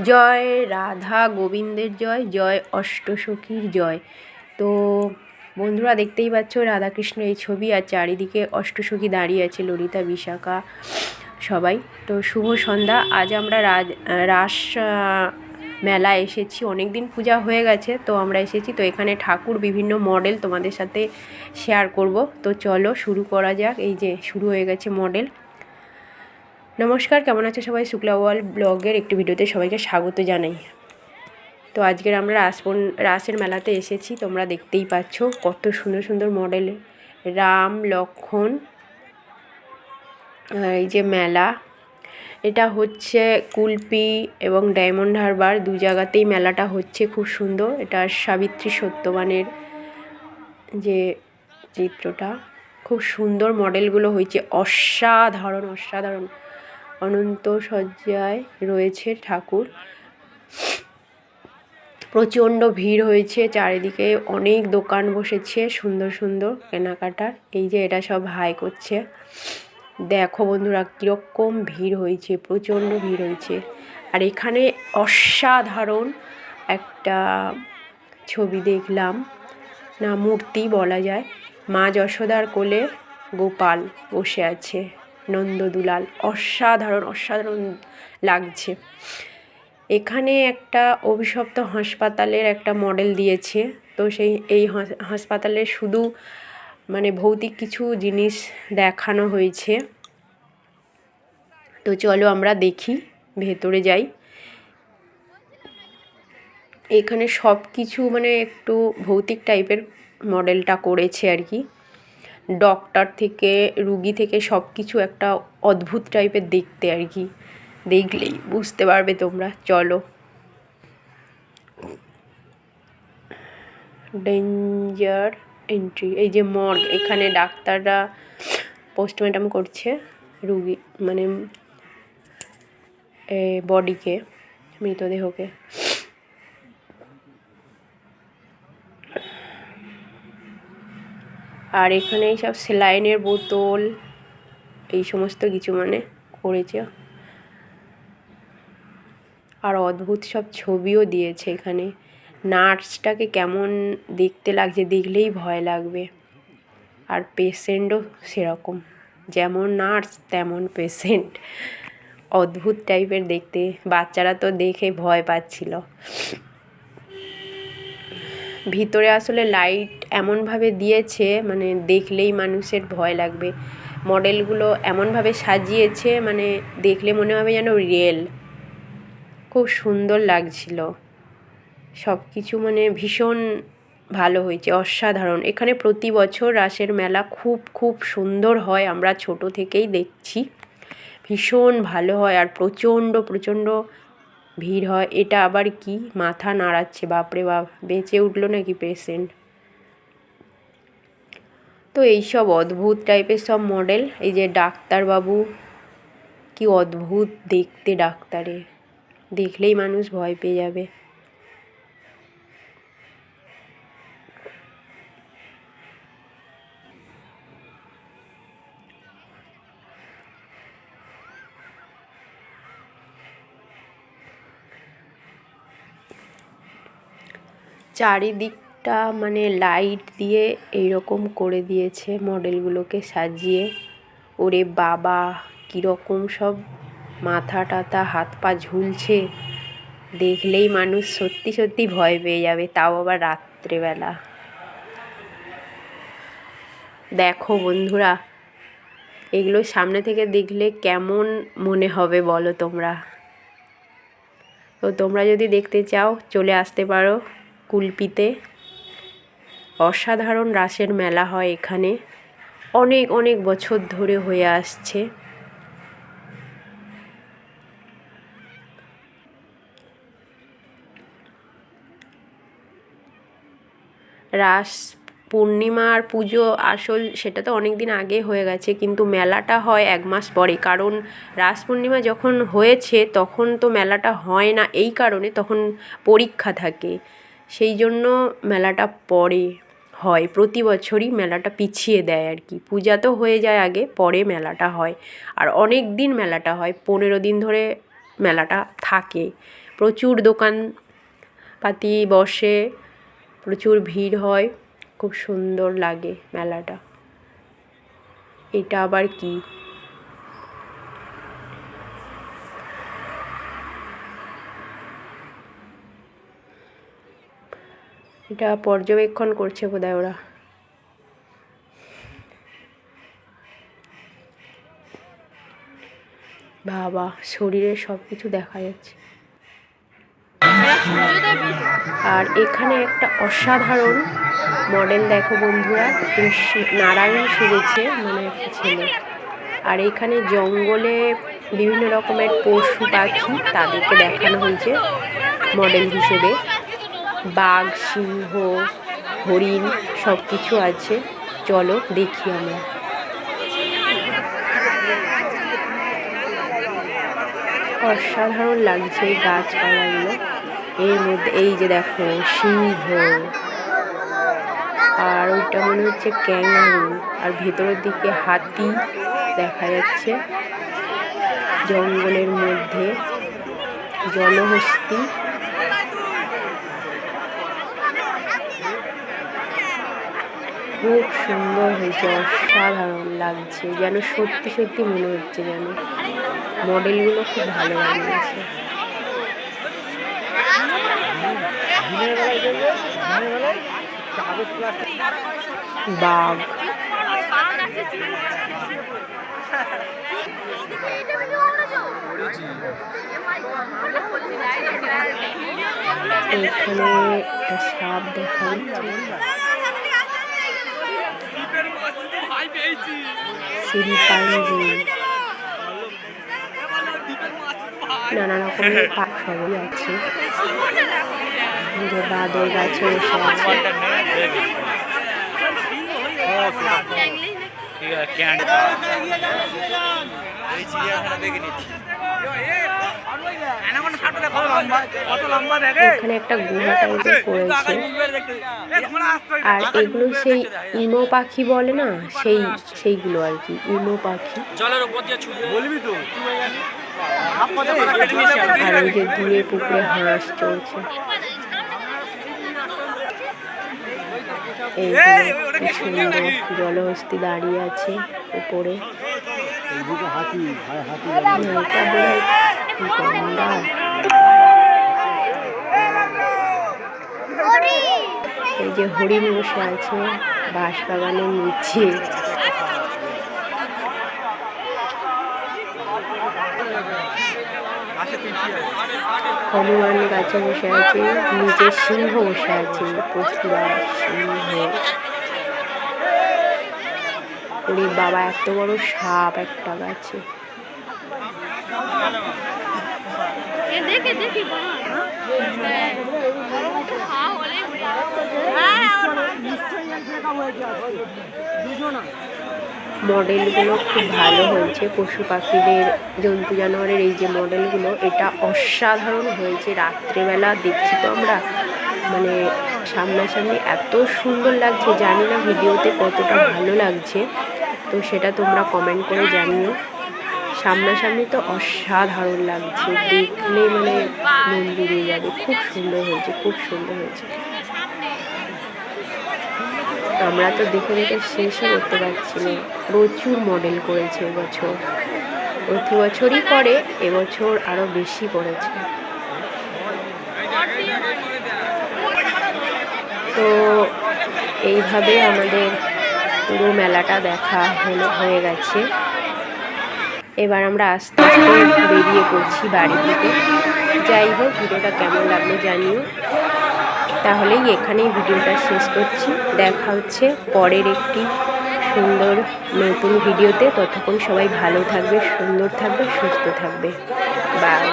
জয় রাধা গোবিন্দের জয়, জয় অষ্টসখীর জয়। তো বন্ধুরা, দেখতেই পাচ্ছ রাধাকৃষ্ণ এই ছবি, আর চারিদিকে অষ্টসখী দাঁড়িয়ে আছে, ললিতা বিশাখা সবাই। তো শুভ সন্ধ্যা। আজ আমরা রাস মেলা এসেছি। অনেক দিন পূজা হয়ে গেছে, তো আমরা এসেছি। তো এখানে ঠাকুর বিভিন্ন মডেল তোমাদের সাথে শেয়ার করব। তো চলো শুরু করা যাক। এই যে শুরু হয়ে গেছে মডেল। নমস্কার, কেমন আছে সবাই? শুক্লা ওয়ার্ল্ড ব্লগের একটি ভিডিওতে সবাইকে স্বাগত জানাই। তো আজকের আমরা রাসের মেলাতে এসেছি। তোমরা দেখতেই পাচ্ছ কত সুন্দর সুন্দর মডেল, রাম লক্ষ্মণ। এই যে মেলা, এটা হচ্ছে কুলপি এবং ডায়মন্ড হারবার, দু জায়গাতেই মেলাটা হচ্ছে। খুব সুন্দর। এটা সাবিত্রী সত্যবানের যে চিত্রটা, খুব সুন্দর মডেলগুলো হয়েছে। অসাধারণ অসাধারণ অনন্ত সজ্জায় রয়েছে ঠাকুর। প্রচণ্ড ভিড় হয়েছে, চারিদিকে অনেক দোকান বসেছে সুন্দর সুন্দর কেনাকাটার। এই যে এটা সব হাই করছে। দেখো বন্ধুরা কীরকম ভিড় হয়েছে, প্রচণ্ড ভিড় হয়েছে। আর এখানে অসাধারণ একটা ছবি দেখলাম, না মূর্তি বলা যায়, মা যশোদার কোলে গোপাল বসে আছে, নন্দদুলাল। অসাধারণ অসাধারণ লাগছে। এখানে একটা অভিশপ্ত হাসপাতালের একটা মডেল দিয়েছে। তো এই হাসপাতালে শুধু ভৌতিক কিছু জিনিস দেখানো হয়েছে। তো চলো আমরা দেখি, ভেতরে যাই। এখানে সব কিছু একটু ভৌতিক টাইপের মডেলটা করেছে আর কি। ডক্টর থেকে রুগী থেকে সব কিছু একটা অদ্ভুত টাইপের দেখতে আর কি, দেখলেই বুঝতে পারবে তোমরা। চলো। Danger entry. এই যে মর্গ, এখানে ডাক্তাররা পোস্টমর্টম করছে রুগী, বডিকে, মৃতদেহকে। আর এখানে সব স্যালাইনের বোতল, এই সমস্ত কিছু করেছে। আর অদ্ভুত সব ছবিও দিয়েছে এখানে। নার্সটাকে কেমন দেখতে লাগছে, দেখলেই ভয় লাগবে। আর পেশেন্টও সেরকম, যেমন নার্স তেমন পেশেন্ট। অদ্ভুত টাইপের দেখতে, বাচ্চারা তো দেখে ভয় পাচ্ছিল। ভিতরে আসলে লাইট এমনভাবে দিয়েছে, দেখলেই মানুষের ভয় লাগবে। মডেলগুলো এমনভাবে সাজিয়েছে, দেখলে মনে হবে যেন রিয়েল। খুব সুন্দর লাগছিল সব কিছু, ভীষণ ভালো হয়েছে, অসাধারণ। এখানে প্রতি বছর রাসের মেলা খুব খুব সুন্দর হয়, আমরা ছোট থেকেই দেখছি। ভীষণ ভালো হয়, আর প্রচণ্ড প্রচণ্ড ভিড় হয়। এটা আবার কি মাথা নাড়াচ্ছে, বাপরে বাপ, বেঁচে উঠলো নাকি পেশেন্ট। তো এইসব অদ্ভুত টাইপের সব মডেল। এই যে ডাক্তারবাবু, কি অদ্ভুত দেখতে ডাক্তারে, দেখলেই মানুষ ভয় পেয়ে যাবে। চারিদিকটা লাইট দিয়ে এইরকম করে দিয়েছে মডেলগুলোকে সাজিয়ে। ওরে বাবা, কীরকম সব মাথা টাথা হাত পা ঝুলছে, দেখলেই মানুষ সত্যি সত্যি ভয় পেয়ে যাবে, তাও আবার রাত্রেবেলা। দেখো বন্ধুরা, এগুলো সামনে থেকে দেখলে কেমন মনে হবে বলো তোমরা। তো তোমরা যদি দেখতে চাও চলে আসতে পারো কুলপিতে। অসাধারণ রাসের মেলা হয় এখানে, অনেক অনেক বছর ধরে হয়ে আসছে। রাস পূর্ণিমার পুজো আসল সেটা তো অনেক দিন আগে হয়ে গেছে, কিন্তু মেলাটা হয় 1 মাস পরে। কারণ রাস পূর্ণিমা যখন হয়েছে তখন তো মেলাটা হয় না, এই কারণে তখন পরীক্ষা থাকে, সেই জন্য মেলাটা পরে হয়। প্রতি বছরই মেলাটা পিছিয়ে দেয় আর কি। পূজা তো হয়ে যায় আগে, পরে মেলাটা হয়। আর অনেক দিন মেলাটা হয়, 15 দিন ধরে মেলাটা থাকে। প্রচুর দোকানপাতি বসে, প্রচুর ভিড় হয়, খুব সুন্দর লাগে মেলাটা। এটা আবার কি? এটা পর্যবেক্ষণ করছে বোধহয় ওরা। বাবা, শরীরের সব কিছু দেখা যাচ্ছে। আর এখানে একটা অসাধারণ মডেল দেখো বন্ধুরা, নারায়ণ সেজেছে মানে একটা ছেলে। আর এখানে জঙ্গলে বিভিন্ন রকমের পশু পাখি তাদেরকে দেখানো হয়েছে মডেল হিসেবে। বাঘ, সিংহ, হরিণ সব কিছু আছে। চলো দেখি আমরা। অসাধারণ লাগছে এই গাছপালাগুলো। এর মধ্যে এই যে দেখো সিংহ, আর ওইটা মনে হচ্ছে ক্যাঙ্গারু, আর ভেতরের দিকে হাতি দেখা যাচ্ছে। জঙ্গলের মধ্যে জলহস্তি, খুব সুন্দর হয়েছে, অসাধারণ লাগছে, যেন সত্যি সত্যি মনে হচ্ছে যেন। মডেলগুলো খুব ভালো লাগিয়েছে। বাঘ, এখানে একটা সাপ দেখা যাচ্ছে, শিম্পাঞ্জি, নানা রকমের পাখি আছে। যে বাদর গাছে বসে আছে। এখানে একটা গুহা টাইপের করেছে। আর এগুলো সেই ইমো পাখি বলে না, সেইগুলো আর কি, ইমো পাখি। আর ওই যে দূরে পুকুরে হাঁস চলছে। এই সুন্দর জলহস্তি দাঁড়িয়ে আছে উপরে। এই যে হরিণ বসে আছে বাঁশবাগানের নিচে। হনুমান গাছে বসে আছে, নিচে সিংহ বসে আছে, পশুরা সিংহ। ওরে বাবা, এত বড় সাপ একটা গাছে। মডেলগুলো খুব ভালো হয়েছে, পশু পাখিদের, জন্তু জানোয়ারের এই যে মডেলগুলো, এটা অসাধারণ হয়েছে। রাত্রেবেলা দেখছি তো আমরা, মানে সামনাসামনি এত সুন্দর লাগছে, জানি না ভিডিওতে কতটা ভালো লাগছে, তো সেটা তোমরা কমেন্ট করে জানিও। সামনাসামনি তো অসাধারণ লাগছে, দেখলে মানে মন জুড়িয়ে যাবে। খুব সুন্দর হয়েছে, খুব সুন্দর হয়েছে। আমরা তো দেখে দেখে শেষই করতে পারছি না, প্রচুর মডেল করেছে এবছর। প্রতি বছরই করে, এবছর আরও বেশি করেছে। তো এইভাবে আমাদের পুরো মেলাটা দেখা হয়ে গেছে। এবার আমরা আস্তে আস্তে বেরিয়ে পড়ছি বাড়ি থেকে। যাই হোক, ভিডিওটা কেমন লাগলো জানিও। তাহলেই এখানেই ভিডিওটা শেষ করছি। দেখা হচ্ছে পরের একটি সুন্দর নতুন ভিডিওতে। ততক্ষণ সবাই ভালো থাকবে, সুন্দর থাকবে, সুস্থ থাকবে। বাই।